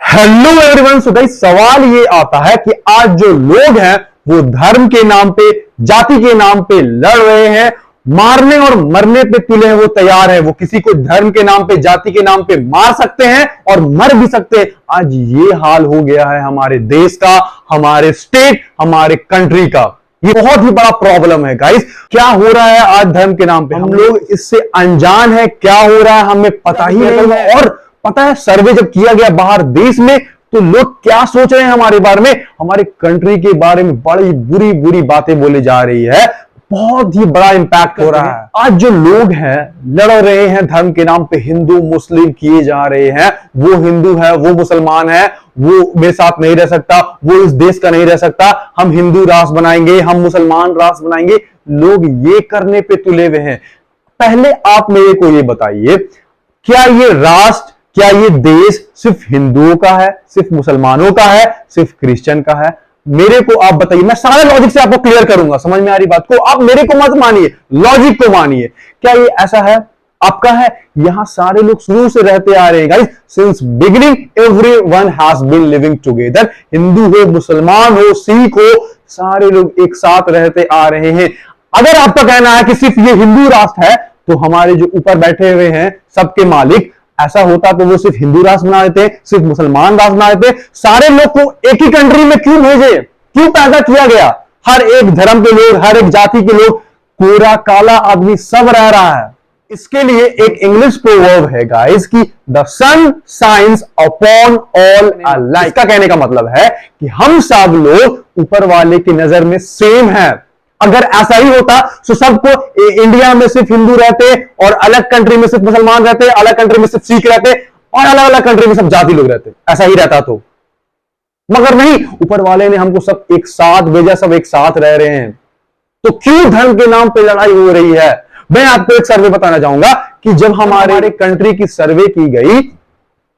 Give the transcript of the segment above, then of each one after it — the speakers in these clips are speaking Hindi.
Hello everyone. सो गाइस, सवाल ये आता है कि आज जो लोग हैं वो धर्म के नाम पे, जाति के नाम पे लड़ रहे हैं, मारने और मरने पे तुले हैं, वो तैयार है। वो किसी को धर्म के नाम पे, जाति के नाम पे मार सकते हैं और मर भी सकते हैं। आज ये हाल हो गया है हमारे देश का, हमारे स्टेट, हमारे कंट्री का। ये बहुत ही बड़ा प्रॉब्लम है गाइस। क्या हो रहा है आज धर्म के नाम पे? हम लोग इससे अनजान है। क्या हो रहा है हमें पता ही नहीं है। और पता है, सर्वे जब किया गया बाहर देश में तो लोग क्या सोच रहे हैं हमारे बारे में, हमारे कंट्री के बारे में बड़ी बुरी बुरी बातें बोली जा रही है। बहुत ही बड़ा इंपैक्ट हो रहा है। आज जो लोग हैं लड़ रहे हैं धर्म के नाम पे, हिंदू मुस्लिम किए जा रहे हैं। वो हिंदू है, वो मुसलमान है, वो मेरे साथ नहीं रह सकता, वो इस देश का नहीं रह सकता, हम हिंदू राष्ट्र बनाएंगे, हम मुसलमान राष्ट्र बनाएंगे। लोग ये करने पे तुले हुए हैं। पहले आप मेरे को ये बताइए, क्या ये राष्ट्र, क्या ये देश सिर्फ हिंदुओं का है, सिर्फ मुसलमानों का है, सिर्फ क्रिश्चियन का है? मेरे को आप बताइए। मैं सारे लॉजिक से आपको क्लियर करूंगा। समझ में आ रही बात को? आप मेरे को मत मानिए, लॉजिक को मानिए। क्या ये ऐसा है? आपका है? यहां सारे लोग शुरू से रहते आ रहे हैं guys. Since beginning everyone has been living together. हिंदू हो, मुसलमान हो, सिख हो, सारे लोग एक साथ रहते आ रहे हैं। अगर आपका कहना है कि सिर्फ ये हिंदू राष्ट्र है, तो हमारे जो ऊपर बैठे हुए हैं सबके मालिक, ऐसा होता तो वो सिर्फ हिंदू राष्ट्र बना देते, सिर्फ मुसलमान राष्ट्र बना देते। सारे लोग को एक ही कंट्री में क्यों भेजे? क्यों पैदा किया गया? हर एक धर्म के लोग, हर एक जाति के लोग, कोरा काला आदमी सब रह रहा है। इसके लिए एक इंग्लिश प्रोवर्ब है गाइस कि the sun shines upon all alike. इसका कहने का मतलब है कि हम सब लोग ऊपर वाले की नजर में सेम है। अगर ऐसा ही होता तो सबको इंडिया में सिर्फ हिंदू रहते और अलग कंट्री में सिर्फ मुसलमान रहते, अलग कंट्री में सिर्फ सिख रहते और अलग अलग कंट्री में सब जाति लोग रहते। ऐसा ही रहता तो, मगर नहीं, ऊपर वाले ने हमको सब एक साथ भेजा, सब एक साथ रह रहे हैं। तो क्यों धर्म के नाम पे लड़ाई हो रही है? मैं आपको एक सर्वे बताना चाहूंगा कि जब हमारे कंट्री की सर्वे की गई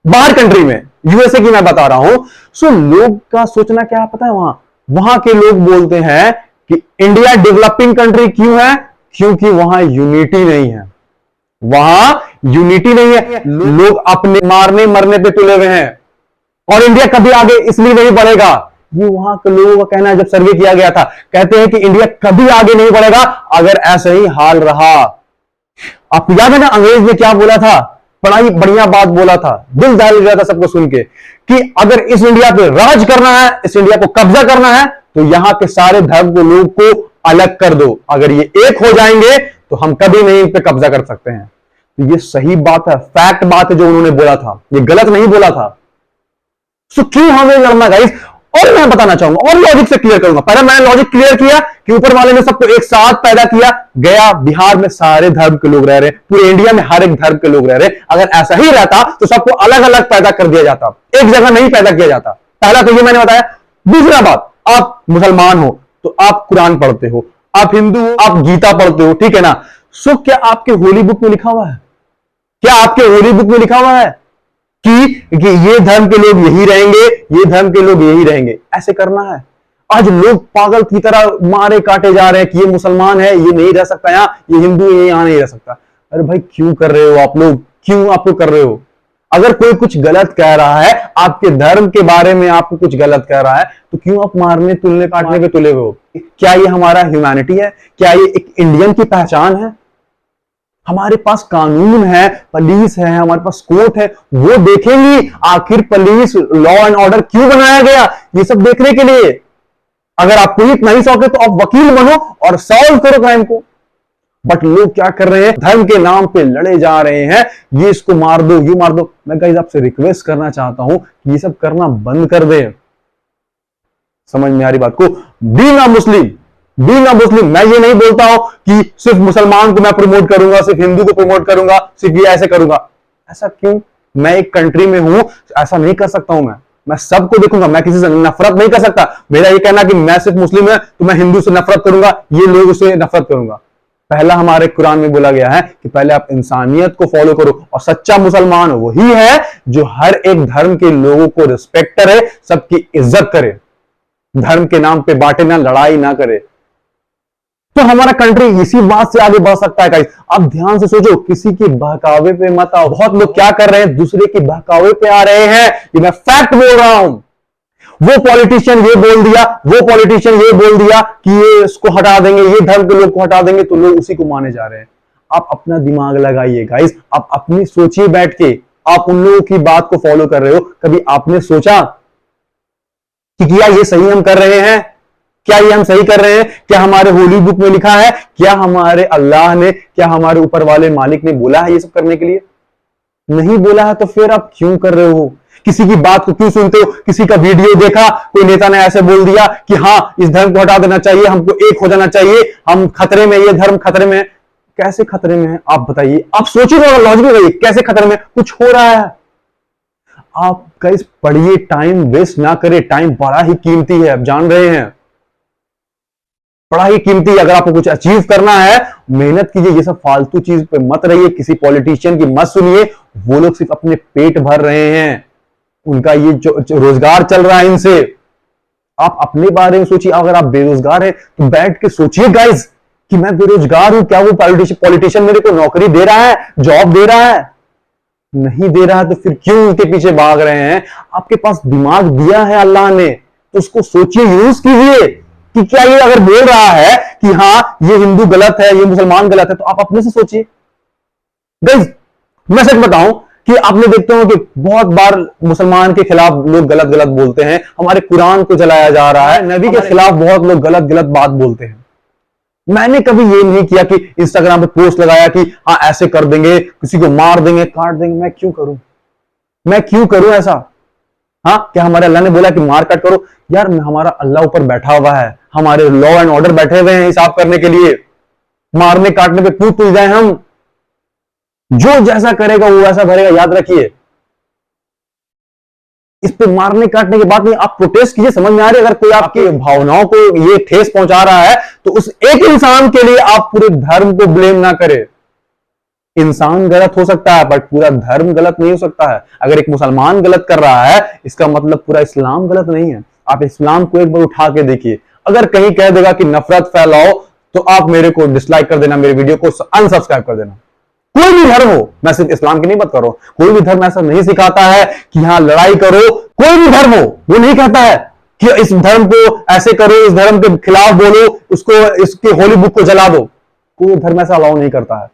बाहर कंट्री में, यूएसए की मैं बता रहा हूं, सो लोग का सोचना क्या पता है? वहां के लोग बोलते हैं कि इंडिया डेवलपिंग कंट्री क्यों है? क्योंकि वहां यूनिटी नहीं है। वहां यूनिटी नहीं है, लोग अपने मारने मरने पे तुले हुए हैं। और इंडिया कभी आगे इसलिए नहीं बढ़ेगा, ये वहां के लोगों का कहना है। जब सर्वे किया गया था, कहते हैं कि इंडिया कभी आगे नहीं बढ़ेगा अगर ऐसा ही हाल रहा। आपको याद है ना अंग्रेज ने क्या बोला था? बड़ा ही बढ़िया बात बोला था, दिल दहल गया था सबको सुन के, कि अगर इस इंडिया पे राज करना है, इस इंडिया को कब्जा करना है, तो यहां के सारे धर्म को, लोग को अलग कर दो। अगर ये एक हो जाएंगे तो हम कभी नहीं इन पे कब्जा कर सकते हैं। तो ये सही बात है, फैक्ट बात है जो उन्होंने बोला था, ये गलत नहीं बोला था। सो क्यों हमें लड़ना गाइस? और मैं बताना चाहूंगा और लॉजिक से क्लियर करूंगा। पहले मैंने लॉजिक क्लियर किया कि ऊपर वाले ने सबको एक साथ पैदा किया। गया बिहार में सारे धर्म के लोग रह रहे, पूरे इंडिया में हर एक धर्म के लोग रह रहे। अगर ऐसा ही रहता तो सबको अलग अलग पैदा कर दिया जाता, एक जगह नहीं पैदा किया जाता। पहला तो ये मैंने बताया। दूसरा बात, आप मुसलमान हो तो आप कुरान पढ़ते हो, आप हिंदू हो आप गीता पढ़ते हो, ठीक है ना? सो क्या आपके होली बुक में लिखा हुआ है, क्या आपके होली बुक में लिखा हुआ है कि ये धर्म के लोग यही रहेंगे, ये धर्म के लोग यही रहेंगे? ऐसे करना है? आज लोग पागल की तरह मारे काटे जा रहे हैं कि ये मुसलमान है, ये नहीं रह सकता यहाँ, ये हिंदू है, यहाँ नहीं रह सकता। अरे भाई, क्यों कर रहे हो आप लोग? क्यों आपको कर रहे हो? अगर कोई कुछ गलत कह रहा है आपके धर्म के बारे में, आपको कुछ गलत कह रहा है, तो क्यों आप मारने तुलने काटने पे तुले हो? क्या ये हमारा ह्यूमैनिटी है? क्या ये एक इंडियन की पहचान है? हमारे पास कानून है, पुलिस है, हमारे पास कोर्ट है, वो देखेंगी आखिर पुलिस, लॉ एंड ऑर्डर क्यों बनाया गया, ये सब देखने के लिए। अगर आप पुलिस नहीं सौंपे तो आप वकील बनो और सॉल्व करो क्राइम को। बट लोग क्या कर रहे हैं? धर्म के नाम पे लड़े जा रहे हैं, ये इसको मार दो, ये मार दो। मैं गाइस आपसे रिक्वेस्ट करना चाहता हूं कि ये सब करना बंद कर दे। समझ में आ रही बात को? बीइंग अ मुस्लिम, मैं ये नहीं बोलता हूं कि सिर्फ मुसलमान को मैं प्रमोट करूंगा, सिर्फ हिंदू को प्रमोट करूंगा, सिर्फ ये ऐसे करूंगा। ऐसा क्यों? मैं एक कंट्री में हूं, ऐसा नहीं कर सकता हूं। मैं सबको देखूंगा, मैं किसी से नफरत नहीं कर सकता। मेरा ये कहना कि मैं सिर्फ मुस्लिम है तो मैं हिंदू से नफरत करूंगा, ये लोगों से नफरत करूंगा। पहला हमारे कुरान में बोला गया है कि पहले आप इंसानियत को फॉलो करो, और सच्चा मुसलमान वही है जो हर एक धर्म के लोगों को रिस्पेक्ट करे, सबकी इज्जत करे, धर्म के नाम पे बांटे ना, लड़ाई ना करे। तो हमारा कंट्री इसी बात से आगे बढ़ सकता है गाइस। आप ध्यान से सोचो, किसी के बहकावे पे मत आओ। बहुत लोग क्या कर रहे हैं, दूसरे के बहकावे पे आ रहे हैं। ये मैं फैक्ट बोल रहा हूं। वो पॉलिटिशियन ये बोल दिया, वो पॉलिटिशियन ये बोल दिया कि ये इसको हटा देंगे, ये धर्म के लोग को हटा देंगे, तो लोग उसी को माने जा रहे हैं। आप अपना दिमाग लगाइए गाइस, आप अपनी सोचिए बैठ के। आप उन लोगों की बात को फॉलो कर रहे हो, कभी आपने सोचा कि क्या ये सही हम कर रहे हैं? क्या ये हम सही कर रहे हैं? क्या हमारे होली बुक में लिखा है? क्या हमारे अल्लाह ने, क्या हमारे ऊपर वाले मालिक ने बोला है ये सब करने के लिए? नहीं बोला है तो फिर आप क्यों कर रहे हो? किसी की बात को क्यों सुनते हो? किसी का वीडियो देखा, कोई नेता ने ऐसे बोल दिया कि हाँ इस धर्म को हटा देना चाहिए, हमको एक हो जाना चाहिए, हम खतरे में, ये धर्म खतरे में। कैसे खतरे में है आप बताइए? आप सोचिए थोड़ा, लॉजिक लगाइए, कैसे खतरे में? कुछ हो रहा है। आप गाइस पढ़िए, टाइम वेस्ट ना करें, टाइम बड़ा ही कीमती है, आप जान रहे हैं। बड़ा ही कीमती। अगर आपको कुछ अचीव करना है, मेहनत कीजिए, ये सब फालतू चीज पे मत रहिए, किसी पॉलिटिशियन की मत सुनिए। वो लोग सिर्फ अपने पेट भर रहे हैं, उनका ये जो रोजगार चल रहा है इनसे। आप अपने बारे में सोचिए। अगर आप बेरोजगार हैं तो बैठ के सोचिए गाइस कि मैं बेरोजगार हूं, क्या वो पॉलिटिशियन मेरे को नौकरी दे रहा है, जॉब दे रहा है? नहीं दे रहा है तो फिर क्यों उनके पीछे भाग रहे हैं? आपके पास दिमाग दिया है अल्लाह ने, तो उसको सोचिए, यूज कीजिए कि क्या ये अगर बोल रहा है कि हाँ ये हिंदू गलत है, ये मुसलमान गलत है, तो आप अपने से सोचिए गाइस। मैं सच बताऊं कि आपने देखते हो कि बहुत बार मुसलमान के खिलाफ लोग गलत गलत बोलते हैं, हमारे कुरान को जलाया जा रहा है, नबी के खिलाफ बहुत लोग गलत गलत बात बोलते हैं। मैंने कभी ये नहीं किया कि इंस्टाग्राम पे पोस्ट लगाया कि हाँ ऐसे कर देंगे, किसी को मार देंगे, काट देंगे। मैं क्यों करूं? मैं क्यों करूं ऐसा? हाँ, क्या हमारे अल्लाह ने बोला कि मार काट करो? यार हमारा अल्लाह ऊपर बैठा हुआ है, हमारे लॉ एंड ऑर्डर बैठे हुए हैं हिसाब करने के लिए। मारने काटने पे क्यों तुल जाए हम? जो जैसा करेगा वो वैसा भरेगा, याद रखिए। इस पे मारने काटने की बात नहीं, आप प्रोटेस्ट कीजिए। समझ में आ रही है? अगर कोई आपकी भावनाओं को ये ठेस पहुंचा रहा है तो उस एक इंसान के लिए आप पूरे धर्म को ब्लेम ना करें। इंसान गलत हो सकता है बट पूरा धर्म गलत नहीं हो सकता है। अगर एक मुसलमान गलत कर रहा है, इसका मतलब पूरा इस्लाम गलत नहीं है। आप इस्लाम को एक बार उठा के देखिए। अगर कहीं कह देगा कि नफरत फैलाओ, तो आप मेरे को डिसलाइक कर देना, मेरे वीडियो को अनसब्सक्राइब कर देना। कोई भी धर्म हो, मैं सिर्फ इस्लाम की नहीं बात कर रहा हूं, कोई भी धर्म ऐसा नहीं सिखाता है कि हाँ लड़ाई करो। कोई भी धर्म हो, वो नहीं कहता है कि इस धर्म को ऐसे करो, इस धर्म के खिलाफ बोलो, उसको, इसके होली बुक को जला दो। कोई धर्म ऐसा अलाउ नहीं करता है।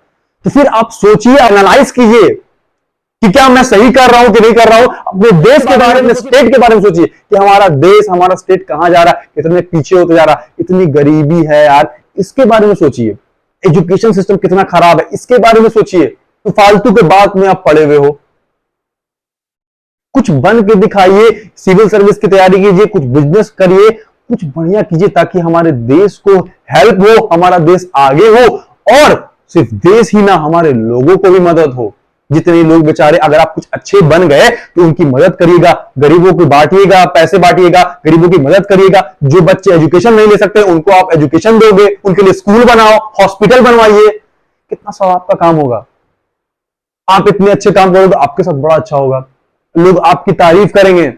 तो फिर आप सोचिए, एनालाइज कीजिए कि क्या मैं सही कर रहा हूं कि नहीं कर रहा हूं। अपने देश के बारे में, स्टेट के बारे में सोचिए कि हमारा देश, हमारा स्टेट कहां जा रहा है, कितने पीछे होते जा रहा है, इतनी गरीबी है यार, इसके बारे में सोचिए। एजुकेशन सिस्टम कितना खराब है, इसके बारे में सोचिए। तो फालतू के बात में आप पड़े हुए हो। कुछ बन के दिखाइए, सिविल सर्विस की तैयारी कीजिए, कुछ बिजनेस करिए, कुछ बढ़िया कीजिए ताकि हमारे देश को हेल्प हो, हमारा देश आगे हो, और सिर्फ देश ही ना, हमारे लोगों को भी मदद हो। जितने लोग बेचारे, अगर आप कुछ अच्छे बन गए तो उनकी मदद करिएगा, गरीबों को बांटिएगा, पैसे बांटिएगा, गरीबों की मदद करिएगा। जो बच्चे एजुकेशन नहीं ले सकते उनको आप एजुकेशन दोगे, उनके लिए स्कूल बनाओ, हॉस्पिटल बनवाइए। कितना सवाब का काम होगा। आप इतने अच्छे काम करोगे तो आपके साथ बड़ा अच्छा होगा, लोग आपकी तारीफ करेंगे,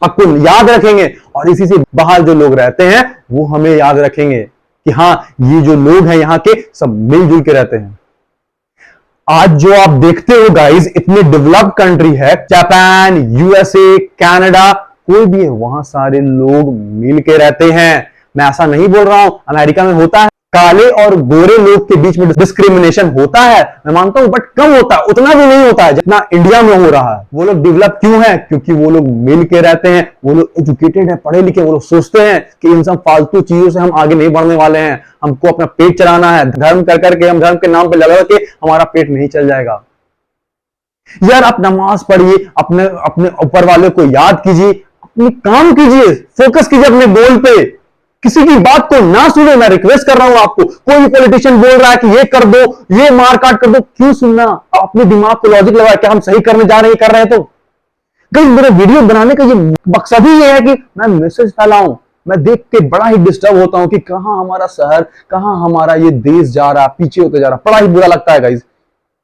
आपको याद रखेंगे, और इसी से बाहर जो लोग रहते हैं वो हमें याद रखेंगे कि हाँ ये जो लोग हैं यहाँ के सब मिलजुल के रहते हैं। आज जो आप देखते हो गाइस, इतने डेवलप्ड कंट्री है, जापान, यूएसए, कनाडा, कोई भी है, वहां सारे लोग मिल के रहते हैं। मैं ऐसा नहीं बोल रहा हूं, अमेरिका में होता है, काले और गोरे लोग के बीच में डिस्क्रिमिनेशन होता है, मैं मानता हूं, बट कम होता है, उतना भी नहीं होता है जितना इंडिया में हो रहा है। वो लोग डेवलप क्यों है? क्योंकि वो लोग मिल के रहते हैं, वो लोग एजुकेटेड है, पढ़े लिखे, वो लोग सोचते हैं कि इन सब फालतू चीजों से हम आगे नहीं बढ़ने वाले हैं, हमको अपना पेट चलाना है, धर्म कर करके, हम धर्म के नाम पे लगा के हमारा पेट नहीं चल जाएगा। यार आप नमाज पढ़िए, अपने अपने ऊपर वाले को याद कीजिए, अपने काम कीजिए, फोकस कीजिए अपने गोल पे। किसी की बात को ना सुने। मैं रिक्वेस्ट कर रहा हूं आपको, कोई भी पॉलिटिशियन बोल रहा है कि ये कर दो, ये मार काट कर दो, क्यों सुनना? अपने दिमाग को लॉजिक लगाए, क्या हम सही करने जा रहे हैं, कर रहे हैं? तो गाइस मेरे वीडियो बनाने का ये मकसद ही ये है कि मैं मैसेज फैलाऊं। मैं देख के बड़ा ही डिस्टर्ब होता हूं कि कहां हमारा शहर, कहां हमारा ये देश जा रहा है, पीछे होते जा रहा है। बड़ा ही बुरा लगता है गाइस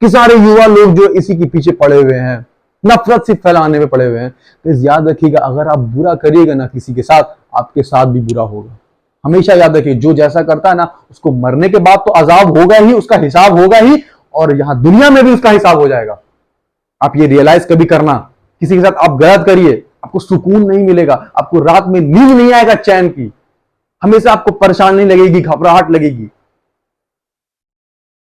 कि सारे युवा लोग जो इसी के पीछे पड़े हुए हैं, नफरत से फैलाने में पड़े हुए हैं। तो याद रखिएगा, अगर आप बुरा करिएगा ना किसी के साथ, आपके साथ भी बुरा होगा। हमेशा याद रखिए, जो जैसा करता है ना, उसको मरने के बाद तो अजाब होगा ही, उसका हिसाब होगा ही, और यहां दुनिया में भी उसका हिसाब हो जाएगा। आप ये रियलाइज कभी करना, किसी के साथ आप गलत करिए, आपको सुकून नहीं मिलेगा, आपको रात में नींद नहीं आएगा चैन की, हमेशा आपको परेशानी लगेगी, घबराहट लगेगी।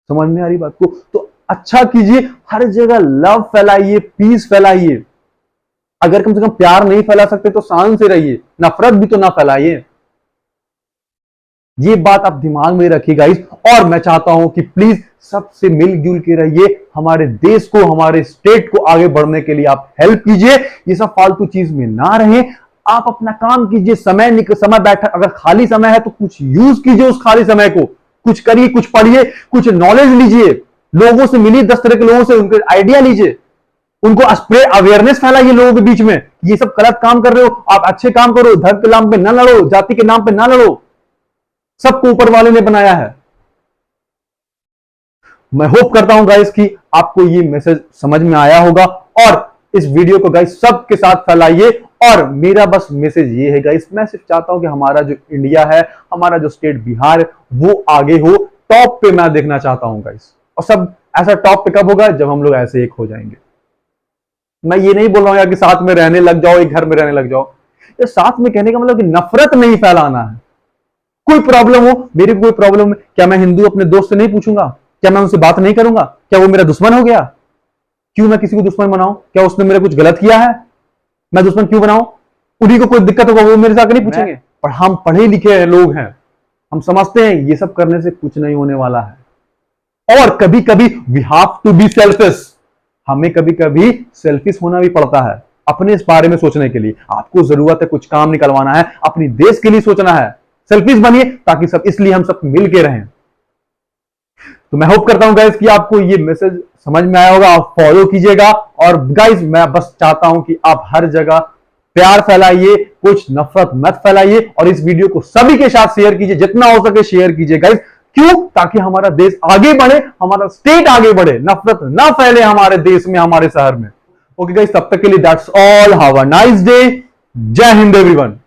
समझ में आ रही बात को? तो अच्छा कीजिए, हर जगह लव फैलाइए, पीस फैलाइए। अगर कम से कम प्यार नहीं फैला सकते तो शांत से रहिए, नफरत भी तो ना फैलाइए। ये बात आप दिमाग में रखिएगा। और मैं चाहता हूं कि प्लीज सबसे मिलजुल के रहिए, हमारे देश को, हमारे स्टेट को आगे बढ़ने के लिए आप हेल्प कीजिए। ये सब फालतू चीज में ना रहे, आप अपना काम कीजिए, समय बैठा, अगर खाली समय है तो कुछ यूज कीजिए उस खाली समय को, कुछ करिए, कुछ पढ़िए, कुछ नॉलेज लीजिए, लोगों से मिलिए, 10 तरह के लोगों से उनके आइडिया लीजिए, उनको स्प्रेड अवेयरनेस फैलाइए लोगों के बीच में, ये सब गलत काम कर रहे हो, आप अच्छे काम करो, धर्म के नाम पे ना लड़ो, जाति के नाम पे ना लड़ो, सबको ऊपर वाले ने बनाया है। मैं होप करता हूं गाइस कि आपको ये मैसेज समझ में आया होगा, और इस वीडियो को गाइस सबके साथ फैलाइए। और मेरा बस मैसेज ये है गाइस, मैं सिर्फ चाहता हूं कि हमारा जो इंडिया है, हमारा जो स्टेट बिहार है, वो आगे हो, टॉप पे मैं देखना चाहता हूं गाइस। और सब ऐसा टॉप पे कब होगा? जब हम लोग ऐसे एक हो जाएंगे। मैं ये नहीं बोल रहा हूं कि साथ में रहने लग जाओ, एक घर में रहने लग जाओ, ये साथ में कहने का मतलब कि नफरत नहीं फैलाना है। कोई प्रॉब्लम हो, मेरी कोई प्रॉब्लम है, क्या मैं हिंदू अपने दोस्त से नहीं पूछूंगा? क्या मैं उनसे बात नहीं करूंगा? क्या वो मेरा दुश्मन हो गया? क्यों मैं किसी को दुश्मन बनाऊं? क्या उसने मेरे कुछ गलत किया है? मैं दुश्मन क्यों बनाऊं? उन्हीं को कोई दिक्कत होगा, वो मेरे से आके नहीं पूछेंगे? पर हम पढ़े लिखे लोग हैं, हम समझते हैं ये सब करने से कुछ नहीं होने वाला है। और कभी कभी we have to be selfish, हमें कभी कभी सेल्फिश होना भी पड़ता है अपने इस बारे में सोचने के लिए। आपको जरूरत है कुछ काम निकलवाना है, अपनी देश के लिए सोचना है, सेल्फिश बनिए, ताकि सब, इसलिए हम सब मिल के रहें। तो मैं होप करता हूं गाइस कि आपको ये मैसेज समझ में आया होगा, आप फॉलो कीजिएगा। और गाइस मैं बस चाहता हूं कि आप हर जगह प्यार फैलाइए, कुछ नफरत मत फैलाइए, और इस वीडियो को सभी के साथ शेयर कीजिए, जितना हो सके शेयर कीजिए गाइस। क्यों? ताकि हमारा देश आगे बढ़े, हमारा स्टेट आगे बढ़े, नफरत ना फैले हमारे देश में, हमारे शहर में। ओके गाइस, तब तक के लिए that's all, have a nice day, जय हिंद एवरीवन।